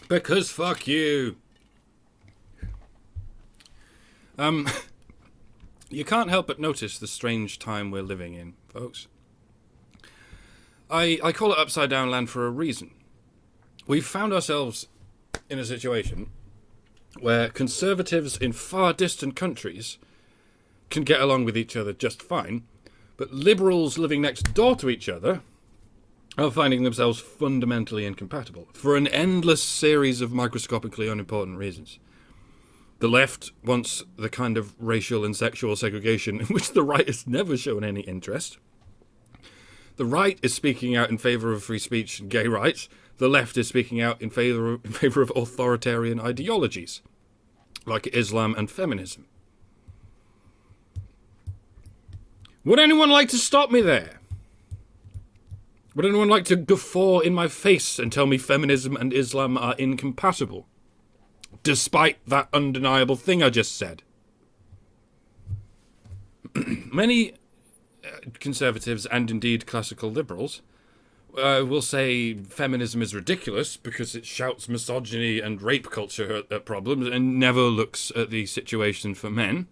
Because fuck you. You can't help but notice the strange time we're living in, folks. I call it upside down land for a reason. We've found ourselves in a situation where conservatives in far distant countries can get along with each other just fine, but liberals living next door to each other are finding themselves fundamentally incompatible for an endless series of microscopically unimportant reasons. The left wants the kind of racial and sexual segregation in which the right has never shown any interest. The right is speaking out in favour of free speech and gay rights. The left is speaking out in favour of authoritarian ideologies, like Islam and feminism. Would anyone like to stop me there? Would anyone like to guffaw in my face and tell me feminism and Islam are incompatible? Despite that undeniable thing I just said. Many conservatives and indeed classical liberals will say feminism is ridiculous because it shouts misogyny and rape culture at problems and never looks at the situation for men.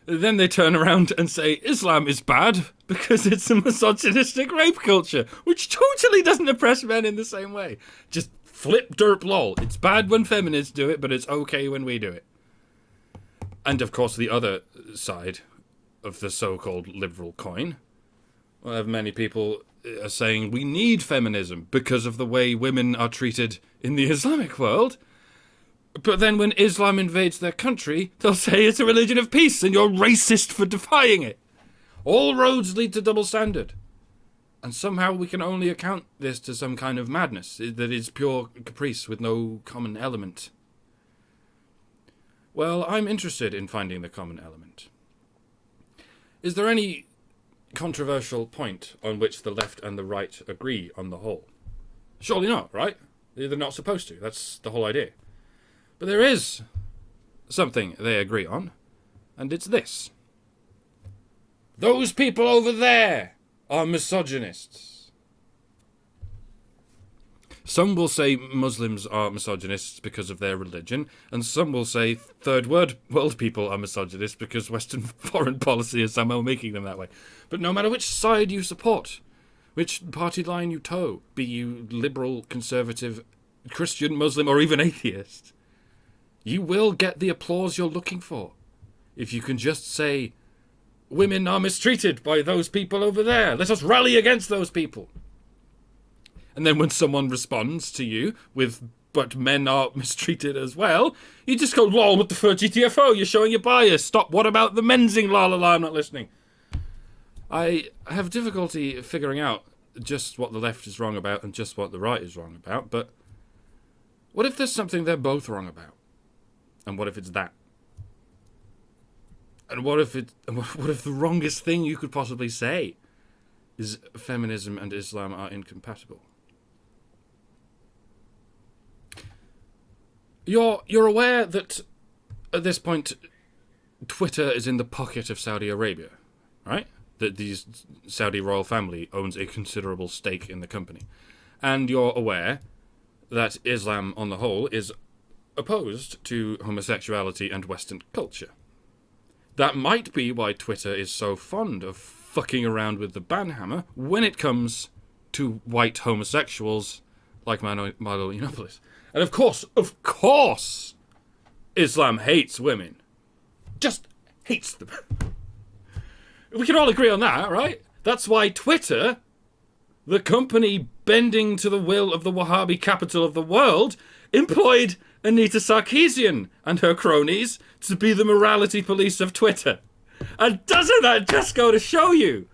Then they turn around and say Islam is bad because it's a misogynistic rape culture, which totally doesn't oppress men in the same way. Just flip derp lol. It's bad when feminists do it, but it's okay when we do it. And of course the other side of the so-called liberal coin, well, have many people are saying we need feminism because of the way women are treated in the Islamic world. But then when Islam invades their country, they'll say it's a religion of peace and you're racist for defying it. All roads lead to double standard. And somehow we can only account this to some kind of madness that is pure caprice with no common element. Well, I'm interested in finding the common element. Is there any controversial point on which the left and the right agree on the whole? Surely not, right? They're not supposed to. That's the whole idea. But there is something they agree on, and it's this. Those people over there are misogynists. Some will say Muslims are misogynists because of their religion, and some will say third world people are misogynists because Western foreign policy is somehow making them that way. But no matter which side you support, which party line you toe, be you liberal, conservative, Christian, Muslim, or even atheist, you will get the applause you're looking for if you can just say, women are mistreated by those people over there. Let us rally against those people. And then when someone responds to you with, but men are mistreated as well, you just go, lol, what the fuck, GTFO, you're showing your bias. Stop, what about the mensing, la la la, I'm not listening. I have difficulty figuring out just what the left is wrong about and just what the right is wrong about, but what if there's something they're both wrong about? And what if it's that? And what if the wrongest thing you could possibly say is feminism and Islam are incompatible? You're aware that at this point Twitter is in the pocket of Saudi Arabia, right? That the Saudi royal family owns a considerable stake in the company. And you're aware that Islam on the whole is opposed to homosexuality and Western culture. That might be why Twitter is so fond of fucking around with the banhammer when it comes to white homosexuals like Milo Yiannopoulos. And of course, Islam hates women. Just hates them. We can all agree on that, right? That's why Twitter, the company bending to the will of the Wahhabi capital of the world, employed Anita Sarkeesian and her cronies to be the morality police of Twitter. And doesn't that just go to show you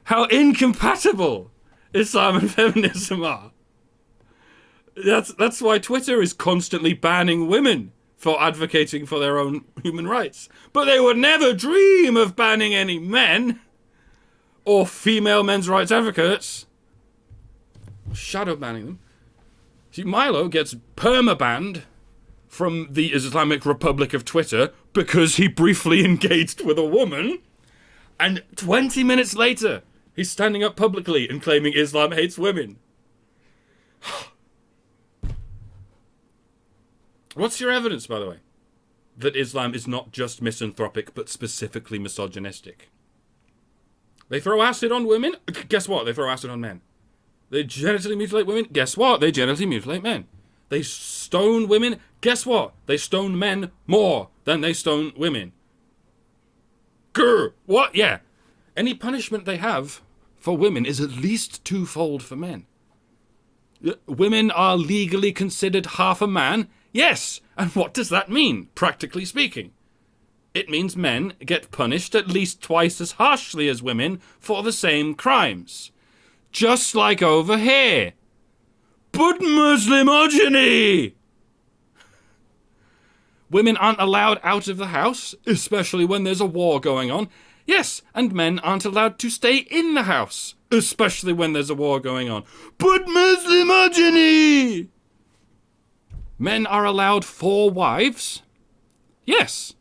how incompatible Islam and feminism are? That's why Twitter is constantly banning women for advocating for their own human rights. But they would never dream of banning any men or female men's rights advocates. Shadow banning them. See, Milo gets perma-banned from the Islamic Republic of Twitter because he briefly engaged with a woman, and 20 minutes later, he's standing up publicly and claiming Islam hates women. What's your evidence, by the way, that Islam is not just misanthropic, but specifically misogynistic? They throw acid on women? Guess what? They throw acid on men. They genitally mutilate women? Guess what? They genitally mutilate men. They stone women? Guess what? They stone men more than they stone women. Grr! What? Yeah. Any punishment they have for women is at least twofold for men. Women are legally considered half a man? Yes! And what does that mean, practically speaking? It means men get punished at least twice as harshly as women for the same crimes. Just like over here. But Muslimogeny! Women aren't allowed out of the house, especially when there's a war going on. Yes, and men aren't allowed to stay in the house, especially when there's a war going on. But Muslimogeny! Men are allowed 4 wives? Yes,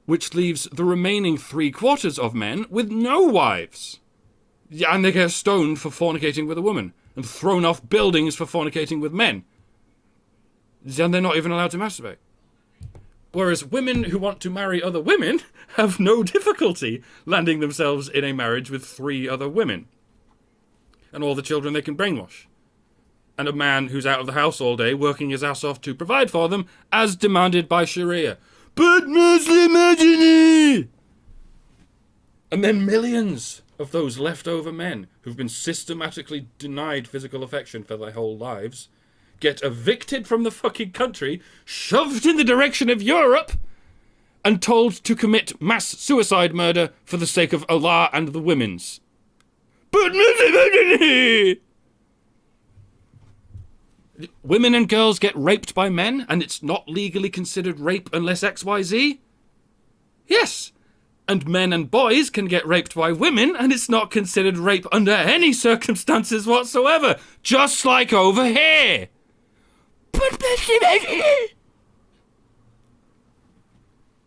which leaves the remaining 3/4 of men with no wives. Yeah, and they get stoned for fornicating with a woman, and thrown off buildings for fornicating with men. And they're not even allowed to masturbate. Whereas women who want to marry other women have no difficulty landing themselves in a marriage with 3 other women. And all the children they can brainwash. And a man who's out of the house all day working his ass off to provide for them, as demanded by Sharia. But Muslimogeny! And then millions of those leftover men who've been systematically denied physical affection for their whole lives get evicted from the fucking country, shoved in the direction of Europe, and told to commit mass suicide murder for the sake of Allah and the women's. But women and girls get raped by men, and it's not legally considered rape unless XYZ? Yes. And men and boys can get raped by women, and it's not considered rape under any circumstances whatsoever. Just like over here.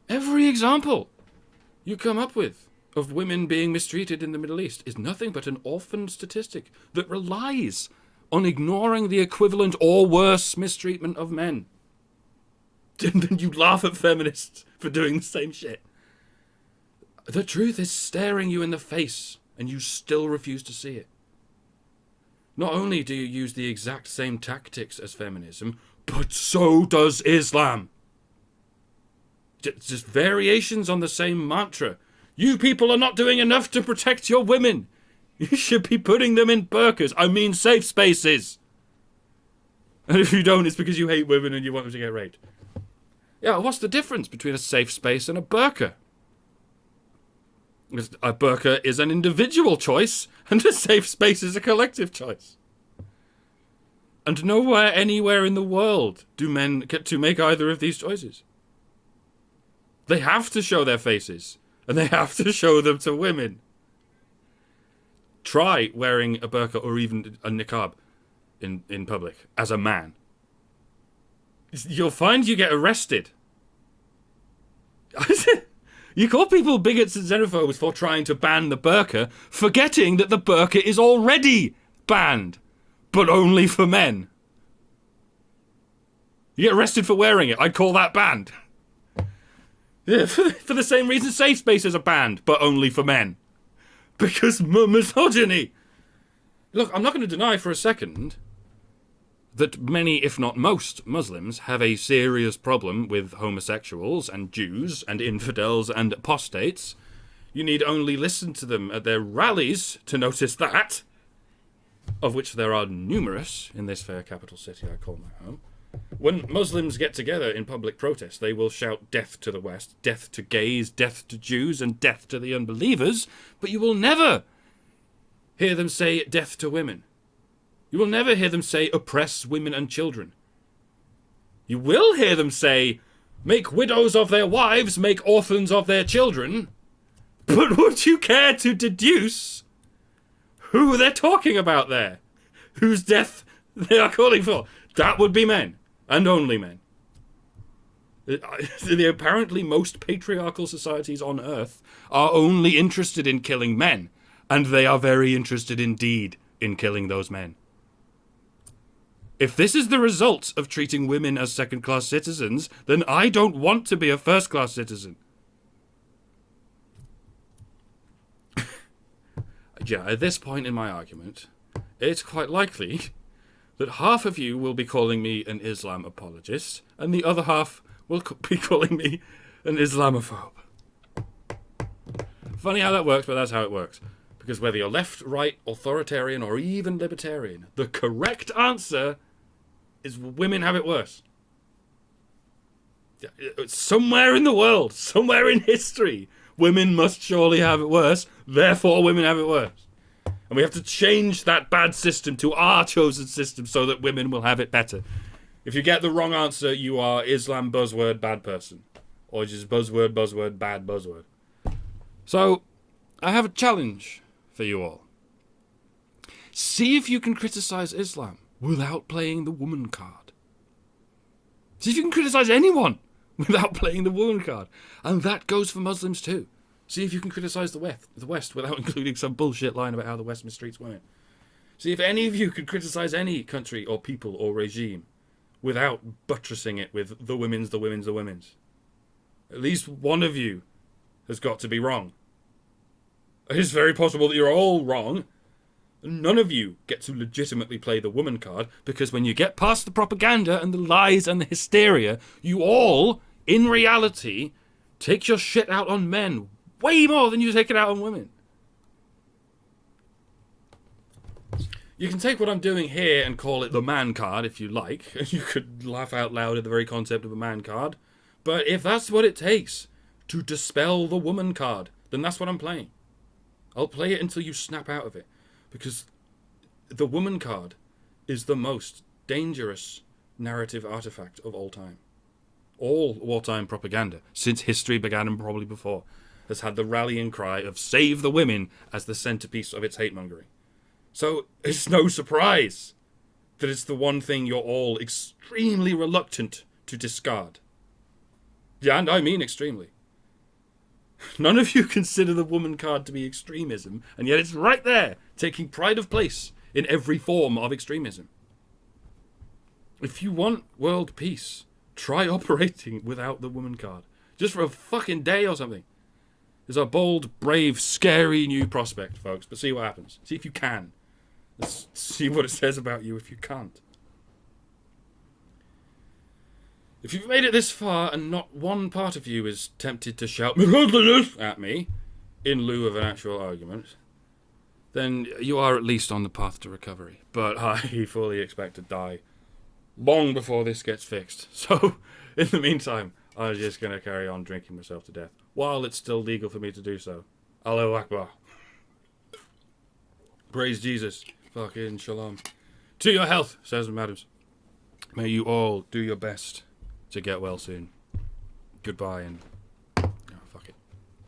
Every example you come up with of women being mistreated in the Middle East is nothing but an orphaned statistic that relies on ignoring the equivalent or worse mistreatment of men. And then you laugh at feminists for doing the same shit. The truth is staring you in the face, and you still refuse to see it. Not only do you use the exact same tactics as feminism, but so does Islam. Just variations on the same mantra. You people are not doing enough to protect your women. You should be putting them in burqas. I mean safe spaces. And if you don't, it's because you hate women and you want them to get raped. Yeah, what's the difference between a safe space and a burqa? A burqa is an individual choice, and a safe space is a collective choice. And nowhere, anywhere in the world do men get to make either of these choices. They have to show their faces, and they have to show them to women. Try wearing a burqa or even a niqab in public as a man. You'll find you get arrested. You call people bigots and xenophobes for trying to ban the burqa, forgetting that the burqa is already banned, but only for men. You get arrested for wearing it. I'd call that banned. Yeah, for the same reason safe spaces are banned, but only for men. Because misogyny. Look, I'm not going to deny for a second that many, if not most, Muslims have a serious problem with homosexuals and Jews and infidels and apostates. You need only listen to them at their rallies to notice that, of which there are numerous in this fair capital city I call my home. When Muslims get together in public protest, they will shout death to the West, death to gays, death to Jews, and death to the unbelievers, but you will never hear them say death to women. You will never hear them say oppress women and children. You will hear them say make widows of their wives, make orphans of their children, but would you care to deduce who they're talking about there? Whose death they are calling for? That would be men, and only men. The apparently most patriarchal societies on Earth are only interested in killing men, and they are very interested indeed in killing those men. If this is the result of treating women as second-class citizens, then I don't want to be a first-class citizen. Yeah, at this point in my argument, it's quite likely that half of you will be calling me an Islam apologist, and the other half will be calling me an Islamophobe. Funny how that works, but that's how it works. Because whether you're left, right, authoritarian, or even libertarian, the correct answer is women have it worse. Somewhere in the world, somewhere in history, women must surely have it worse, therefore women have it worse. And we have to change that bad system to our chosen system so that women will have it better. If you get the wrong answer, you are Islam buzzword bad person. Or just buzzword bad buzzword. So, I have a challenge for you all. See if you can criticize Islam without playing the woman card. See if you can criticize anyone without playing the woman card. And that goes for Muslims too. See if you can criticize the West without including some bullshit line about how the West mistreats women. See if any of you can criticize any country or people or regime without buttressing it with the women's. At least one of you has got to be wrong. It is very possible that you're all wrong. None of you get to legitimately play the woman card, because when you get past the propaganda and the lies and the hysteria, you all, in reality, take your shit out on men way more than you take it out on women. You can take what I'm doing here and call it the man card if you like, and you could laugh out loud at the very concept of a man card. But if that's what it takes to dispel the woman card, then that's what I'm playing. I'll play it until you snap out of it. Because the woman card is the most dangerous narrative artifact of all time. All wartime propaganda, since history began and probably before, has had the rallying cry of save the women as the centerpiece of its hate-mongering. So it's no surprise that it's the one thing you're all extremely reluctant to discard. Yeah, and I mean extremely. None of you consider the woman card to be extremism, and yet it's right there, taking pride of place in every form of extremism. If you want world peace, try operating without the woman card. Just for a fucking day or something. It's a bold, brave, scary new prospect, folks, but see what happens. See if you can. Let's see what it says about you if you can't. If you've made it this far and not one part of you is tempted to shout at me in lieu of an actual argument, then you are at least on the path to recovery. But I fully expect to die long before this gets fixed. So, in the meantime, I'm just going to carry on drinking myself to death while it's still legal for me to do so. Allahu Akbar. Praise Jesus. Fucking shalom. To your health, says and madams. May you all do your best to get well soon. Goodbye and